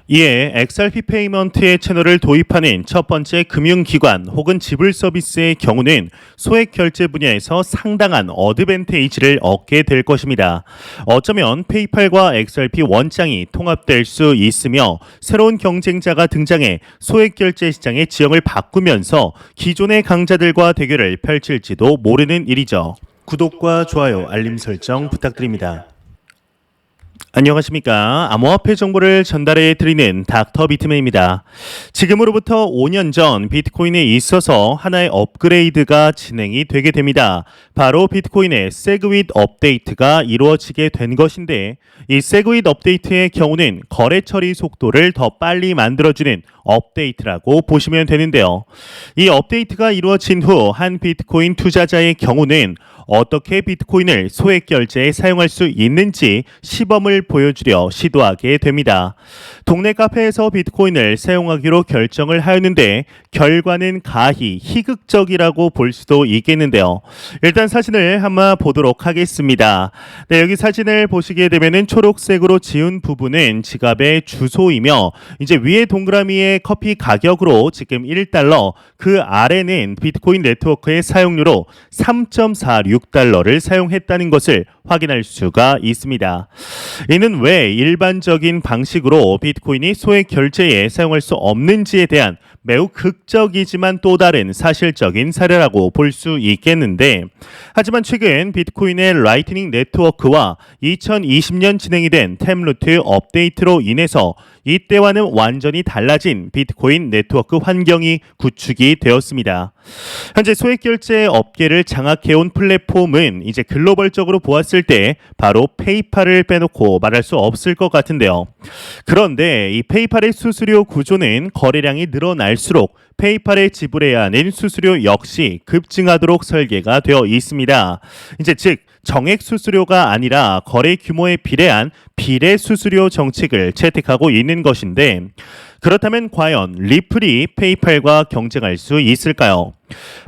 이에 XRP 페이먼트의 채널을 도입하는 첫 번째 금융기관 혹은 지불 서비스의 경우는 소액 결제 분야에서 상당한 어드밴테이지를 얻게 될 것입니다. 어쩌면 페이팔과 XRP 원장이 통합될 수 있으며 새로운 경쟁자가 등장해 소액 결제 시장의 지형을 바꾸면서 기존의 강자들과 대결을 펼칠지도 모르는 일이죠. 구독과 좋아요, 알림 설정 부탁드립니다. 안녕하십니까. 암호화폐 정보를 전달해 드리는 닥터 비트맨입니다. 지금으로부터 5년 전 비트코인에 있어서 하나의 업그레이드가 진행이 되게 됩니다. 바로 비트코인의 세그윗 업데이트가 이루어지게 된 것인데, 이 세그윗 업데이트의 경우는 거래 처리 속도를 더 빨리 만들어주는 업데이트라고 보시면 되는데요. 이 업데이트가 이루어진 후 한 비트코인 투자자의 경우는 어떻게 비트코인을 소액 결제에 사용할 수 있는지 시범을 보여주려 시도하게 됩니다. 동네 카페에서 비트코인을 사용하기로 결정을 하였는데 결과는 가히 희극적이라고 볼 수도 있겠는데요. 일단 사진을 한번 보도록 하겠습니다. 네, 여기 사진을 보시게 되면은 초록색으로 지운 부분은 지갑의 주소이며, 이제 위에 동그라미의 커피 가격으로 지금 1달러, 그 아래는 비트코인 네트워크의 사용료로 3.46달러를 사용했다는 것을 확인할 수가 있습니다. 이는 왜 일반적인 방식으로 비트코인이 소액 결제에 사용할 수 없는지에 대한 매우 극적이지만 또 다른 사실적인 사례라고 볼 수 있겠는데, 하지만 최근 비트코인의 라이트닝 네트워크와 2020년 진행이 된 템루트 업데이트로 인해서 이때와는 완전히 달라진 비트코인 네트워크 환경이 구축이 되었습니다. 현재 소액 결제 업계를 장악해온 플랫폼은 이제 글로벌적으로 보았을 때 바로 페이팔을 빼놓고 말할 수 없을 것 같은데요. 그런데 이 페이팔의 수수료 구조는 거래량이 늘어날수록 페이팔에 지불해야 하는 수수료 역시 급증하도록 설계가 되어 있습니다. 이제 즉 정액 수수료가 아니라 거래 규모에 비례한 비례 수수료 정책을 채택하고 있는 것인데, 그렇다면 과연 리플이 페이팔과 경쟁할 수 있을까요?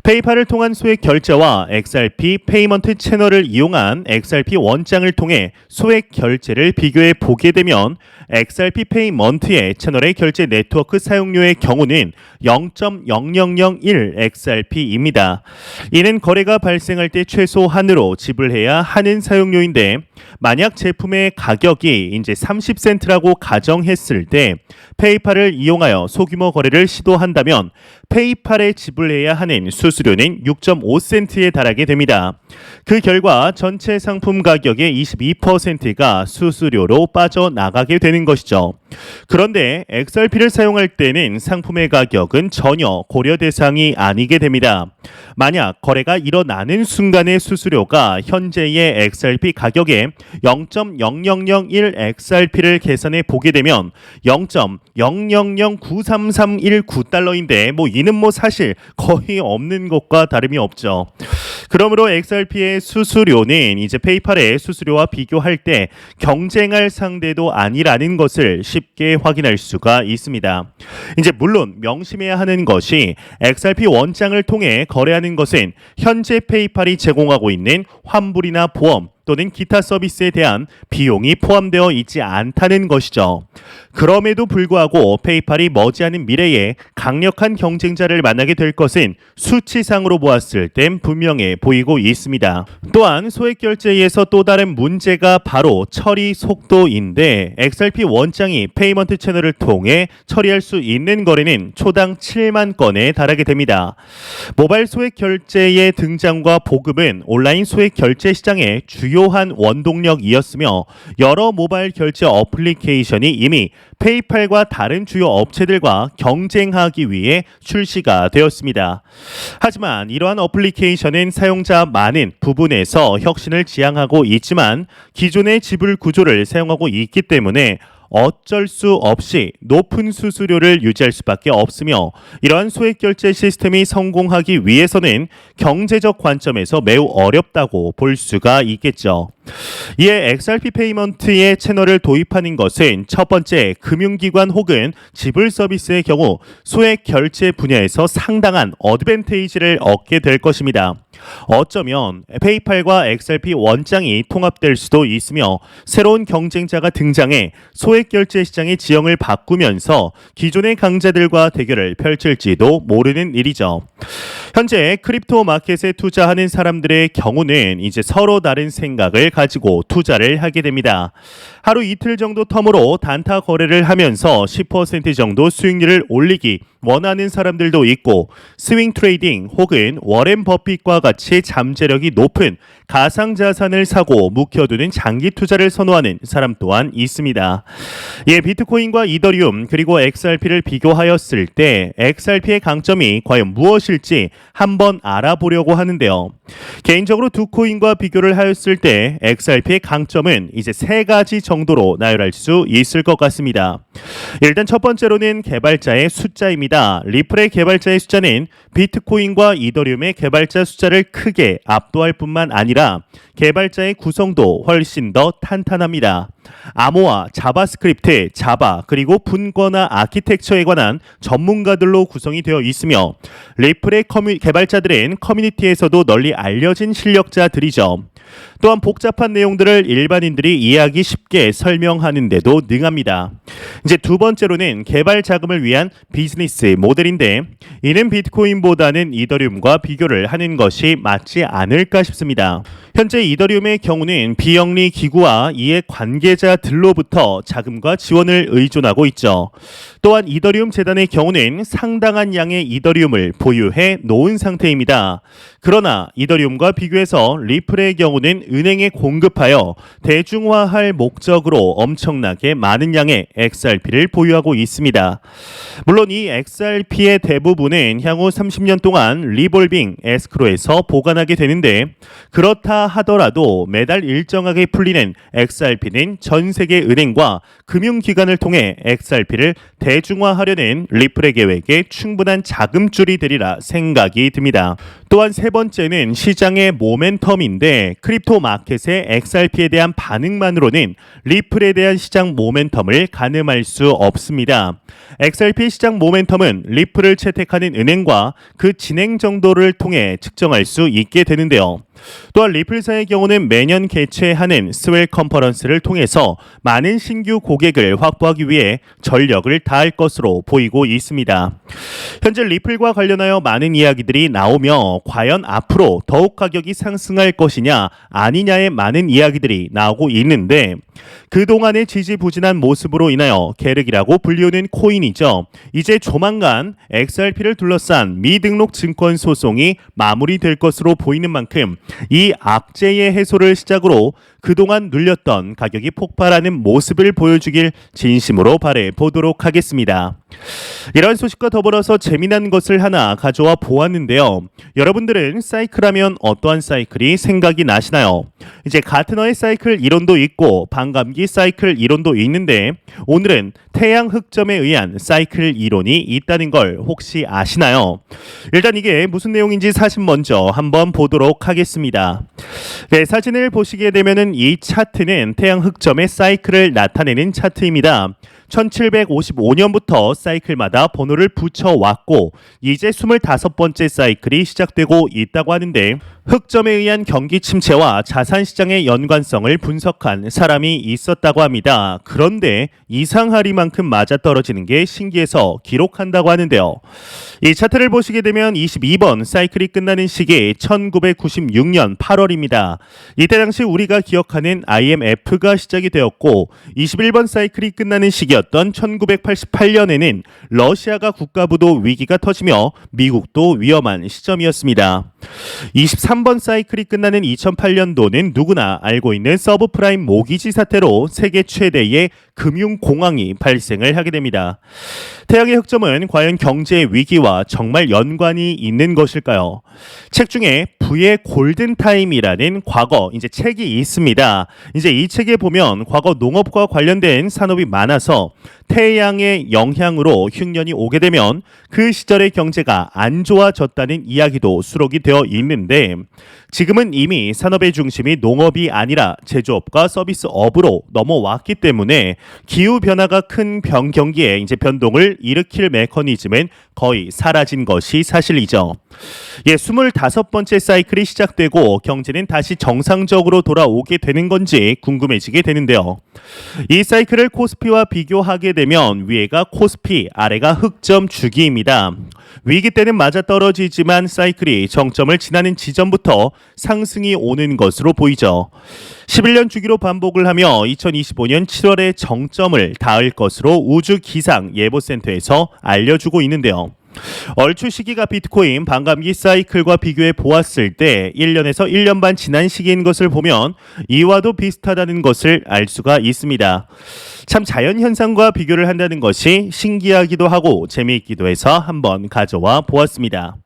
페이팔을 통한 소액 결제와 XRP 페이먼트 채널을 이용한 XRP 원장을 통해 소액 결제를 비교해 보게 되면 XRP 페이먼트의 채널의 결제 네트워크 사용료의 경우는 0.0001 XRP입니다. 이는 거래가 발생할 때 최소한으로 지불해야 하는 사용료인데, 만약 제품의 가격이 이제 30센트라고 가정했을 때 페이팔을 이용하여 소규모 거래를 시도한다면 페이팔에 지불해야 하는 수수료는 6.5센트에 달하게 됩니다. 그 결과 전체 상품 가격의 22%가 수수료로 빠져나가게 되는 것이죠. 그런데 XRP를 사용할 때는 상품의 가격은 전혀 고려 대상이 아니게 됩니다. 만약 거래가 일어나는 순간의 수수료가 현재의 XRP 가격의 0.0001 XRP를 계산해 보게 되면 0.00093319달러인데 이는 사실 거의 없는 것과 다름이 없죠. 그러므로 XRP의 수수료는 이제 페이팔의 수수료와 비교할 때 경쟁할 상대도 아니라는 것을 쉽게 확인할 수가 있습니다. 이제 물론 명심해야 하는 것이 XRP 원장을 통해 거래하는 것은 현재 페이팔이 제공하고 있는 환불이나 보험 또는 기타 서비스에 대한 비용이 포함되어 있지 않다는 것이죠. 그럼에도 불구하고 페이팔이 머지않은 미래에 강력한 경쟁자를 만나게 될 것은 수치상으로 보았을 땐 분명해 보이고 있습니다. 또한 소액 결제에서 또 다른 문제가 바로 처리 속도인데, XRP 원장이 페이먼트 채널을 통해 처리할 수 있는 거래는 초당 7만 건에 달하게 됩니다. 모바일 소액 결제의 등장과 보급은 온라인 소액 결제 시장의 주요한 원동력이었으며, 여러 모바일 결제 어플리케이션이 이미 페이팔과 다른 주요 업체들과 경쟁하기 위해 출시가 되었습니다. 하지만 이러한 어플리케이션은 사용자 많은 부분에서 혁신을 지향하고 있지만 기존의 지불 구조를 사용하고 있기 때문에 어쩔 수 없이 높은 수수료를 유지할 수밖에 없으며, 이러한 소액 결제 시스템이 성공하기 위해서는 경제적 관점에서 매우 어렵다고 볼 수가 있겠죠. 이에 XRP 페이먼트의 채널을 도입하는 것은 첫 번째 금융기관 혹은 지불 서비스의 경우 소액 결제 분야에서 상당한 어드밴테이지를 얻게 될 것입니다. 어쩌면 페이팔과 XRP 원장이 통합될 수도 있으며 새로운 경쟁자가 등장해 소액 결제 시장의 지형을 바꾸면서 기존의 강자들과 대결을 펼칠지도 모르는 일이죠. 현재 크립토 마켓에 투자하는 사람들의 경우는 이제 서로 다른 생각을 가지고 투자를 하게 됩니다. 하루 이틀 정도 텀으로 단타 거래를 하면서 10% 정도 수익률을 올리기 원하는 사람들도 있고, 스윙 트레이딩 혹은 워렌 버핏과 같이 잠재력이 높은 가상자산을 사고 묵혀두는 장기 투자를 선호하는 사람 또한 있습니다. 비트코인과 이더리움 그리고 XRP를 비교하였을 때 XRP의 강점이 과연 무엇일지 한번 알아보려고 하는데요. 개인적으로 두 코인과 비교를 하였을 때 XRP의 강점은 이제 세 가지 정도로 나열할 수 있을 것 같습니다. 일단 첫 번째로는 개발자의 숫자입니다. 리플의 개발자의 숫자는 비트코인과 이더리움의 개발자 숫자를 크게 압도할 뿐만 아니라 개발자의 구성도 훨씬 더 탄탄합니다. 암호화, 자바스크립트, 자바, 그리고 분권화 아키텍처에 관한 전문가들로 구성이 되어 있으며, 리플의 개발자들은 커뮤니티에서도 널리 알려진 실력자들이죠. 또한 복잡한 내용들을 일반인들이 이해하기 쉽게 설명하는 데도 능합니다. 이제 두 번째로는 개발 자금을 위한 비즈니스 모델인데, 이는 비트코인보다는 이더리움과 비교를 하는 것이 맞지 않을까 싶습니다. 현재 이더리움의 경우는 비영리 기구와 이해 관계자들로부터 자금과 지원을 의존하고 있죠. 또한 이더리움 재단의 경우는 상당한 양의 이더리움을 보유해 놓은 상태입니다. 그러나 이더리움과 비교해서 리플의 경우는 은행에 공급하여 대중화할 목적으로 엄청나게 많은 양의 XRP를 보유하고 있습니다. 물론 이 XRP의 대부분은 향후 30년 동안 리볼빙 에스크로에서 보관하게 되는데, 그렇다 하더라도 매달 일정하게 풀리는 XRP는 전 세계 은행과 금융기관을 통해 XRP를 대중화하려는 리플의 계획에 충분한 자금줄이 되리라 생각이 듭니다. 또한 세 번째는 시장의 모멘텀인데, 크립토 마켓의 XRP에 대한 반응만으로는 리플에 대한 시장 모멘텀을 가늠할 수 없습니다. XRP 시장 모멘텀은 리플을 채택하는 은행과 그 진행 정도를 통해 측정할 수 있게 되는데요. 또한 리플사의 경우는 매년 개최하는 스웰 컨퍼런스를 통해서 많은 신규 고객을 확보하기 위해 전력을 다할 것으로 보이고 있습니다. 현재 리플과 관련하여 많은 이야기들이 나오며, 과연 앞으로 더욱 가격이 상승할 것이냐 아니냐의 많은 이야기들이 나오고 있는데, 그동안의 지지부진한 모습으로 인하여 게르기라고 불리우는 코인이죠. 이제 조만간 XRP를 둘러싼 미등록 증권 소송이 마무리될 것으로 보이는 만큼 이 악재의 해소를 시작으로 그동안 눌렸던 가격이 폭발하는 모습을 보여주길 진심으로 바래 보도록 하겠습니다. 이러한 소식과 더불어서 재미난 것을 하나 가져와 보았는데요. 여러분들은 사이클하면 어떠한 사이클이 생각이 나시나요? 이제 가트너의 사이클 이론도 있고 반감기 사이클 이론도 있는데, 오늘은 태양 흑점에 의한 사이클 이론이 있다는 걸 혹시 아시나요? 일단 이게 무슨 내용인지 사진 먼저 한번 보도록 하겠습니다. 네, 사진을 보시게 되면은 이 차트는 태양 흑점의 사이클을 나타내는 차트입니다. 1755년부터 사이클마다 번호를 붙여왔고, 이제 25번째 사이클이 시작되고 있다고 하는데, 흑점에 의한 경기 침체와 자산시장의 연관성을 분석한 사람이 있었다고 합니다. 그런데 이상하리만큼 맞아떨어지는 게 신기해서 기록한다고 하는데요. 이 차트를 보시게 되면 22번 사이클이 끝나는 시기 1996년 8월입니다. 이때 당시 우리가 기억하는 IMF가 시작이 되었고, 21번 사이클이 끝나는 시기였던 1988년에는 러시아가 국가부도 위기가 터지며 미국도 위험한 시점이었습니다. 23번 사이클이 끝나는 2008년도는 누구나 알고 있는 서브프라임 모기지 사태로 세계 최대의 금융공황이 발생을 하게 됩니다. 태양의 흑점은 과연 경제 위기와 정말 연관이 있는 것일까요? 책 중에 부의 골든타임이라는 과거 이제 책이 있습니다. 이제 이 책에 보면 과거 농업과 관련된 산업이 많아서 태양의 영향으로 흉년이 오게 되면 그 시절의 경제가 안 좋아졌다는 이야기도 수록이 되어 있는데 지금은 이미 산업의 중심이 농업이 아니라 제조업과 서비스업으로 넘어왔기 때문에 기후 변화가 큰 경기에 이제 변동을 일으킬 메커니즘은 거의 사라진 것이 사실이죠. 25번째 사이클이 시작되고 경제는 다시 정상적으로 돌아오게 되는 건지 궁금해지게 되는데요. 이 사이클을 코스피와 비교하게 되면 위에가 코스피, 아래가 흑점 주기입니다. 위기 때는 맞아떨어지지만 사이클이 정점을 지나는 지점부터 상승이 오는 것으로 보이죠. 11년 주기로 반복을 하며 2025년 7월에 정점을 닿을 것으로 우주기상예보센터에서 알려주고 있는데요. 얼추 시기가 비트코인 반감기 사이클과 비교해 보았을 때 1년에서 1년 반 지난 시기인 것을 보면 이와도 비슷하다는 것을 알 수가 있습니다. 참 자연현상과 비교를 한다는 것이 신기하기도 하고 재미있기도 해서 한번 가져와 보았습니다.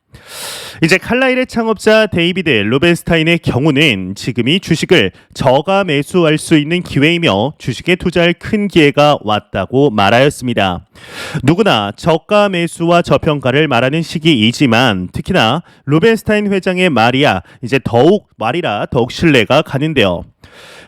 이제 칼라일의 창업자 데이비드 루벤스타인의 경우는 지금이 주식을 저가 매수할 수 있는 기회이며 주식에 투자할 큰 기회가 왔다고 말하였습니다. 누구나 저가 매수와 저평가를 말하는 시기이지만 특히나 루벤스타인 회장의 말이라 더욱 신뢰가 가는데요.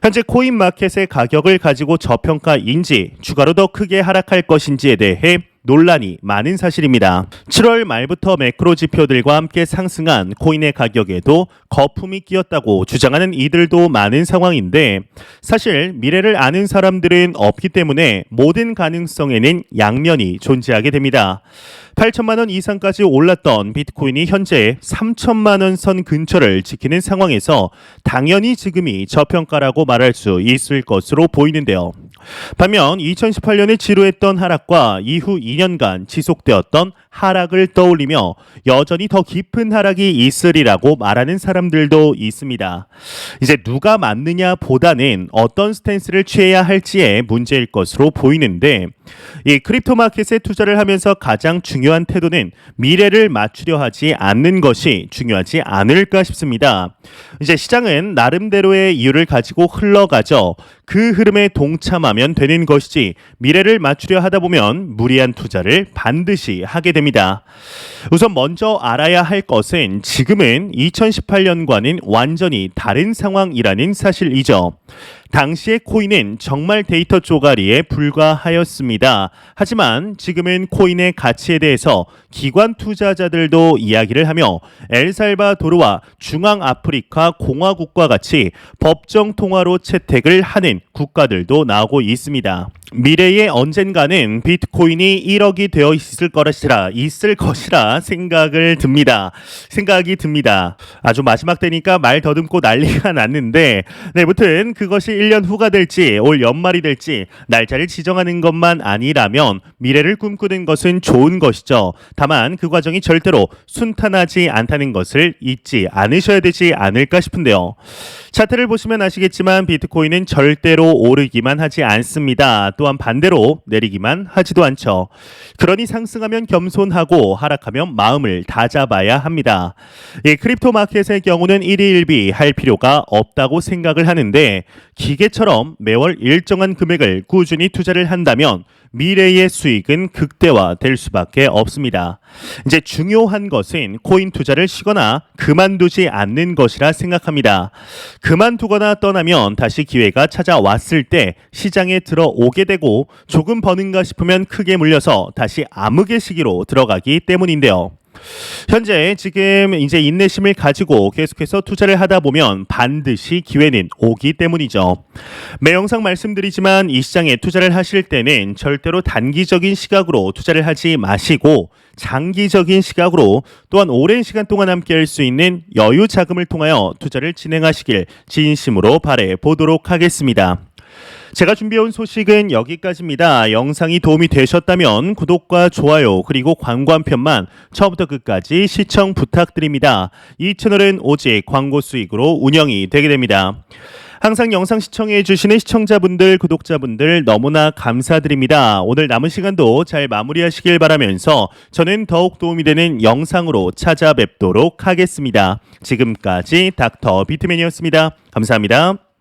현재 코인 마켓의 가격을 가지고 저평가인지 추가로 더 크게 하락할 것인지에 대해 논란이 많은 사실입니다. 7월 말부터 매크로 지표들과 함께 상승한 코인의 가격에도 거품이 끼었다고 주장하는 이들도 많은 상황인데 사실 미래를 아는 사람들은 없기 때문에 모든 가능성에는 양면이 존재하게 됩니다. 8천만 원 이상까지 올랐던 비트코인이 현재 3천만 원 선 근처를 지키는 상황에서 당연히 지금이 저평가라고 말할 수 있을 것으로 보이는데요. 반면 2018년에 지루했던 하락과 이후 2년간 지속되었던 하락을 떠올리며 여전히 더 깊은 하락이 있으리라고 말하는 사람들도 있습니다. 이제 누가 맞느냐 보다는 어떤 스탠스를 취해야 할지의 문제일 것으로 보이는데 이 크립토 마켓에 투자를 하면서 가장 중요한 태도는 미래를 맞추려 하지 않는 것이 중요하지 않을까 싶습니다. 이제 시장은 나름대로의 이유를 가지고 흘러가죠. 그 흐름에 동참하면 되는 것이지 미래를 맞추려 하다 보면 무리한 투자를 반드시 하게 됩니다. 우선 먼저 알아야 할 것은 지금은 2018년과는 완전히 다른 상황이라는 사실이죠. 당시의 코인은 정말 데이터 쪼가리에 불과하였습니다. 하지만 지금은 코인의 가치에 대해서 기관 투자자들도 이야기를 하며 엘살바도르와 중앙아프리카 공화국과 같이 법정 통화로 채택을 하는 국가들도 나오고 있습니다. 미래에 언젠가는 비트코인이 1억이 되어 있을 것이라 생각이 듭니다. 아주 마지막 때니까 말 더듬고 난리가 났는데 무튼 그것이 1년 후가 될지 올 연말이 될지 날짜를 지정하는 것만 아니라면 미래를 꿈꾸는 것은 좋은 것이죠. 다만 그 과정이 절대로 순탄하지 않다는 것을 잊지 않으셔야 되지 않을까 싶은데요. 차트를 보시면 아시겠지만 비트코인은 절대로 오르기만 하지 않습니다. 또한 반대로 내리기만 하지도 않죠. 그러니 상승하면 겸손하고 하락하면 마음을 다잡아야 합니다. 이 크립토 마켓의 경우는 일희일비 할 필요가 없다고 생각을 하는데 기계처럼 매월 일정한 금액을 꾸준히 투자를 한다면 미래의 수익은 극대화될 수밖에 없습니다. 이제 중요한 것은 코인 투자를 쉬거나 그만두지 않는 것이라 생각합니다. 그만두거나 떠나면 다시 기회가 찾아왔을 때 시장에 들어오게 되고 조금 버는가 싶으면 크게 물려서 다시 암흑의 시기로 들어가기 때문인데요. 현재 지금 이제 인내심을 가지고 계속해서 투자를 하다 보면 반드시 기회는 오기 때문이죠. 매 영상 말씀드리지만 이 시장에 투자를 하실 때는 절대로 단기적인 시각으로 투자를 하지 마시고 장기적인 시각으로 또한 오랜 시간 동안 함께 할 수 있는 여유 자금을 통하여 투자를 진행하시길 진심으로 바라 보도록 하겠습니다. 제가 준비해온 소식은 여기까지입니다. 영상이 도움이 되셨다면 구독과 좋아요 그리고 광고 한 편만 처음부터 끝까지 시청 부탁드립니다. 이 채널은 오직 광고 수익으로 운영이 되게 됩니다. 항상 영상 시청해 주시는 시청자분들, 구독자분들 너무나 감사드립니다. 오늘 남은 시간도 잘 마무리하시길 바라면서 저는 더욱 도움이 되는 영상으로 찾아뵙도록 하겠습니다. 지금까지 닥터 비트맨이었습니다. 감사합니다.